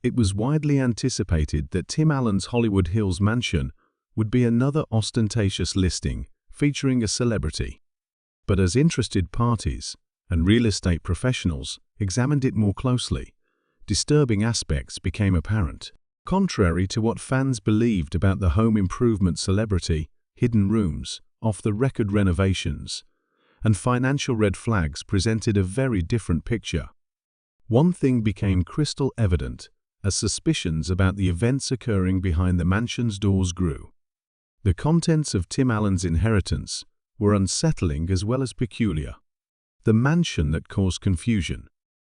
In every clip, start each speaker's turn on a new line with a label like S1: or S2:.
S1: It was widely anticipated that Tim Allen's Hollywood Hills mansion would be another ostentatious listing featuring a celebrity. But as interested parties and real estate professionals examined it more closely, disturbing aspects became apparent. Contrary to what fans believed about the home improvement celebrity, hidden rooms, off-the-record renovations, and financial red flags presented a very different picture. One thing became crystal evident as suspicions about the events occurring behind the mansion's doors grew. The contents of Tim Allen's inheritance were unsettling as well as peculiar. The mansion that caused confusion.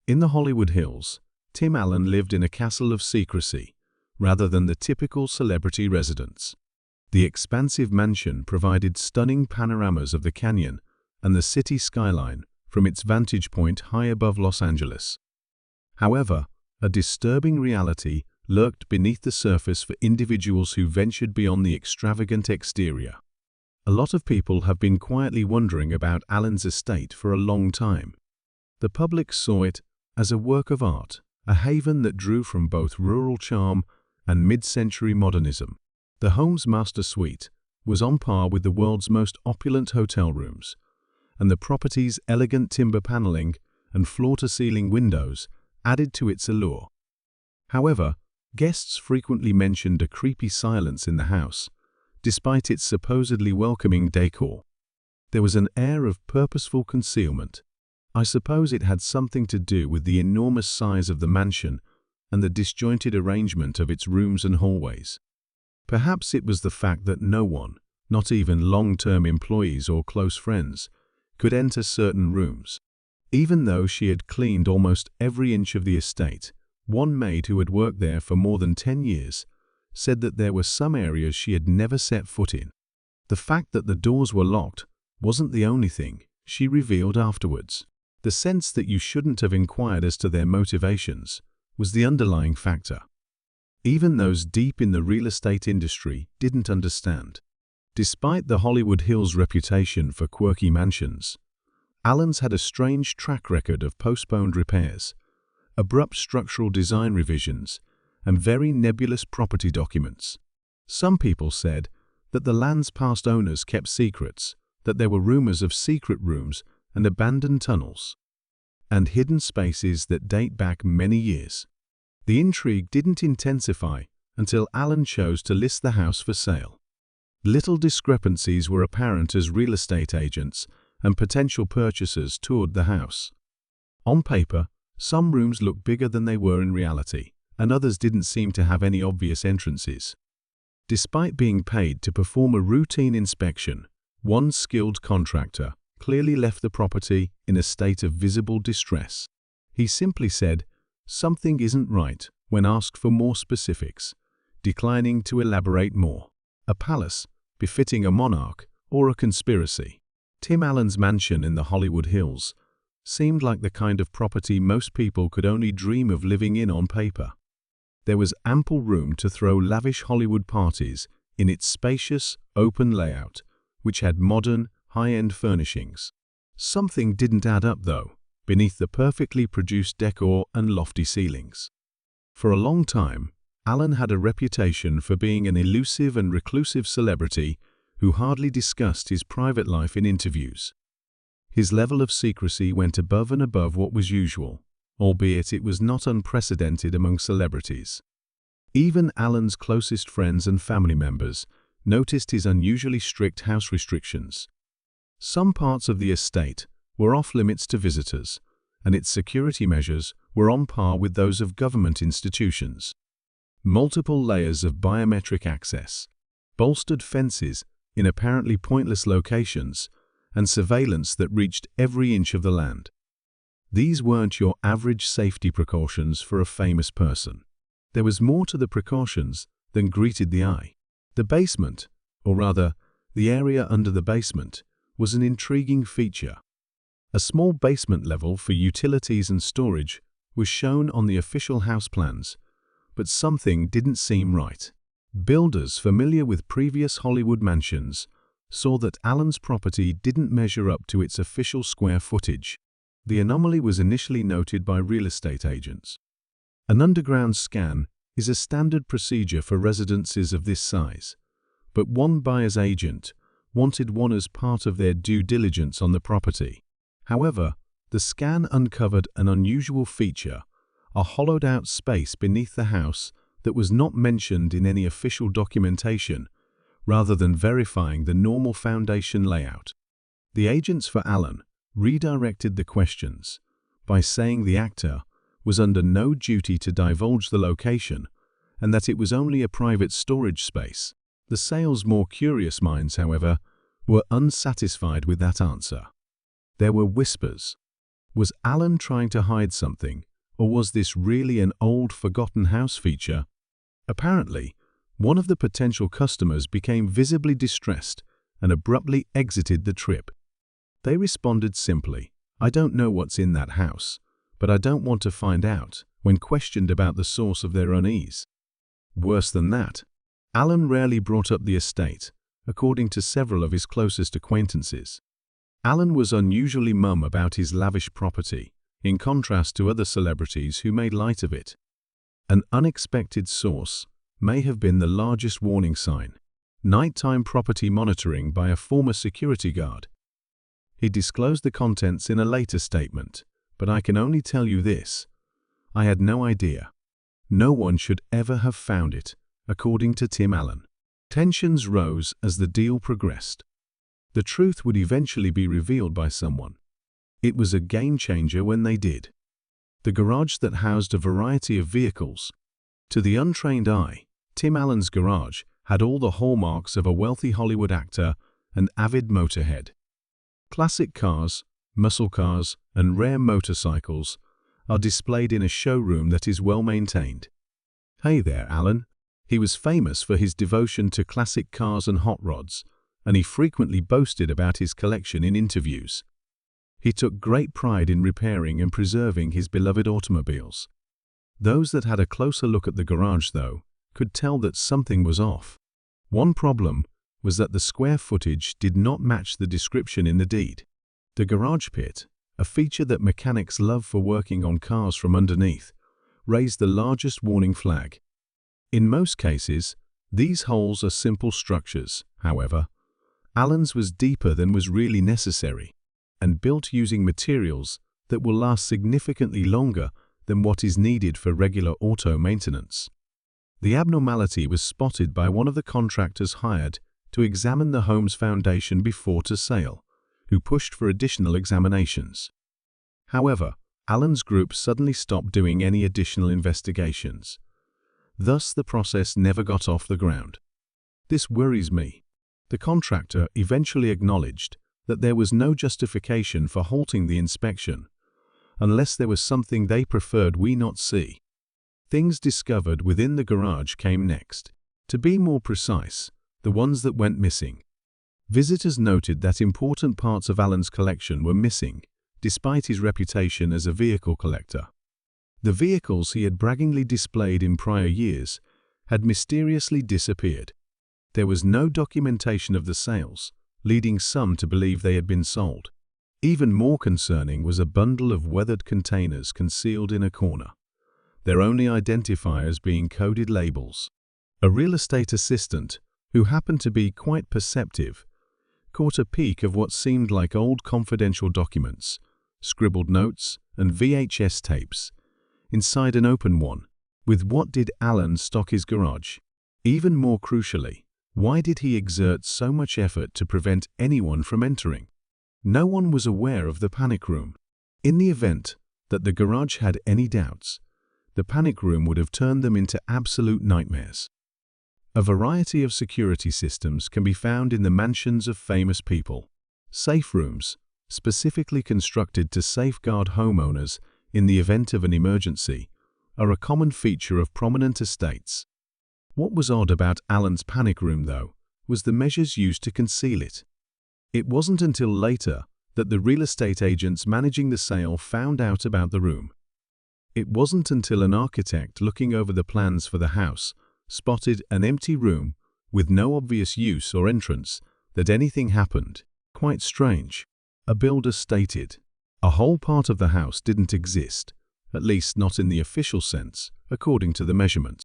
S1: In the Hollywood Hills, Tim Allen lived in a castle of secrecy, rather than the typical celebrity residence. The expansive mansion provided stunning panoramas of the canyon and the city skyline from its vantage point high above Los Angeles. However, a disturbing reality lurked beneath the surface for individuals who ventured beyond the extravagant exterior. A lot of people have been quietly wondering about Allen's estate for a long time. The public saw it as a work of art, a haven that drew from both rural charm and mid-century modernism. The home's master suite was on par with the world's most opulent hotel rooms, and the property's elegant timber paneling and floor-to-ceiling windows added to its allure. However, guests frequently mentioned a creepy silence in the house, despite its supposedly welcoming decor. There was an air of purposeful concealment. I suppose it had something to do with the enormous size of the mansion and the disjointed arrangement of its rooms and hallways. Perhaps it was the fact that no one, not even long-term employees or close friends, could enter certain rooms. Even though she had cleaned almost every inch of the estate, one maid who had worked there for more than 10 years said that there were some areas she had never set foot in. The fact that the doors were locked wasn't the only thing, she revealed afterwards. The sense that you shouldn't have inquired as to their motivations was the underlying factor. Even those deep in the real estate industry didn't understand. Despite the Hollywood Hills' reputation for quirky mansions, Allen's had a strange track record of postponed repairs, abrupt structural design revisions, and very nebulous property documents. Some people said that the land's past owners kept secrets, that there were rumors of secret rooms and abandoned tunnels, and hidden spaces that date back many years. The intrigue didn't intensify until Allen chose to list the house for sale. Little discrepancies were apparent as real estate agents and potential purchasers toured the house. On paper, some rooms looked bigger than they were in reality, and others didn't seem to have any obvious entrances. Despite being paid to perform a routine inspection, one skilled contractor clearly left the property in a state of visible distress. He simply said, "Something isn't right," when asked for more specifics, declining to elaborate more. A palace, befitting a monarch, or a conspiracy. Tim Allen's mansion in the Hollywood Hills seemed like the kind of property most people could only dream of living in on paper. There was ample room to throw lavish Hollywood parties in its spacious, open layout, which had modern, high-end furnishings. Something didn't add up, though, beneath the perfectly produced decor and lofty ceilings. For a long time, Allen had a reputation for being an elusive and reclusive celebrity who hardly discussed his private life in interviews. His level of secrecy went above and above what was usual, albeit it was not unprecedented among celebrities. Even Allen's closest friends and family members noticed his unusually strict house restrictions. Some parts of the estate were off-limits to visitors, and its security measures were on par with those of government institutions. Multiple layers of biometric access, bolstered fences in apparently pointless locations, and surveillance that reached every inch of the land. These weren't your average safety precautions for a famous person. There was more to the precautions than greeted the eye. The basement, or rather, the area under the basement, was an intriguing feature. A small basement level for utilities and storage was shown on the official house plans, but something didn't seem right. Builders familiar with previous Hollywood mansions saw that Allen's property didn't measure up to its official square footage. The anomaly was initially noted by real estate agents. An underground scan is a standard procedure for residences of this size, but one buyer's agent wanted one as part of their due diligence on the property. However, the scan uncovered an unusual feature, a hollowed-out space beneath the house that was not mentioned in any official documentation, rather than verifying the normal foundation layout. The agents for Alan redirected the questions by saying the actor was under no duty to divulge the location and that it was only a private storage space. The sale's more curious minds, however, were unsatisfied with that answer. There were whispers. Was Alan trying to hide something, or was this really an old, forgotten house feature? Apparently, one of the potential customers became visibly distressed and abruptly exited the trip. They responded simply, "I don't know what's in that house, but I don't want to find out," when questioned about the source of their unease. Worse than that, Alan rarely brought up the estate, according to several of his closest acquaintances. Alan was unusually mum about his lavish property, in contrast to other celebrities who made light of it. An unexpected source may have been the largest warning sign: nighttime property monitoring by a former security guard. He disclosed the contents in a later statement, but I can only tell you this: I had no idea. No one should ever have found it, according to Tim Allen. Tensions rose as the deal progressed. The truth would eventually be revealed by someone. It was a game-changer when they did. The garage that housed a variety of vehicles. To the untrained eye, Tim Allen's garage had all the hallmarks of a wealthy Hollywood actor and avid motorhead. Classic cars, muscle cars, and rare motorcycles are displayed in a showroom that is well maintained. Hey there, Alan. He was famous for his devotion to classic cars and hot rods, and he frequently boasted about his collection in interviews. He took great pride in repairing and preserving his beloved automobiles. Those that had a closer look at the garage, though, could tell that something was off. One problem was that the square footage did not match the description in the deed. The garage pit, a feature that mechanics love for working on cars from underneath, raised the largest warning flag. In most cases, these holes are simple structures. However, Allen's was deeper than was really necessary, and built using materials that will last significantly longer than what is needed for regular auto maintenance. The abnormality was spotted by one of the contractors hired to examine the home's foundation before sale, who pushed for additional examinations. However, Allen's group suddenly stopped doing any additional investigations. Thus, the process never got off the ground. This worries me. The contractor eventually acknowledged that there was no justification for halting the inspection, unless there was something they preferred we not see. Things discovered within the garage came next. To be more precise, the ones that went missing. Visitors noted that important parts of Allen's collection were missing, despite his reputation as a vehicle collector. The vehicles he had braggingly displayed in prior years had mysteriously disappeared. There was no documentation of the sales, leading some to believe they had been sold. Even more concerning was a bundle of weathered containers concealed in a corner, their only identifiers being coded labels. A real estate assistant, who happened to be quite perceptive, caught a peek of what seemed like old confidential documents, scribbled notes, and VHS tapes inside an open one. With what did Allen stock his garage? Even more crucially, why did he exert so much effort to prevent anyone from entering? No one was aware of the panic room. In the event that the garage had any doubts, the panic room would have turned them into absolute nightmares. A variety of security systems can be found in the mansions of famous people. Safe rooms, specifically constructed to safeguard homeowners in the event of an emergency, are a common feature of prominent estates. What was odd about Allen's panic room, though, was the measures used to conceal it. It wasn't until later that the real estate agents managing the sale found out about the room. It wasn't until an architect looking over the plans for the house spotted an empty room with no obvious use or entrance that anything happened. Quite strange. A builder stated, "A whole part of the house didn't exist, at least not in the official sense, according to the measurements.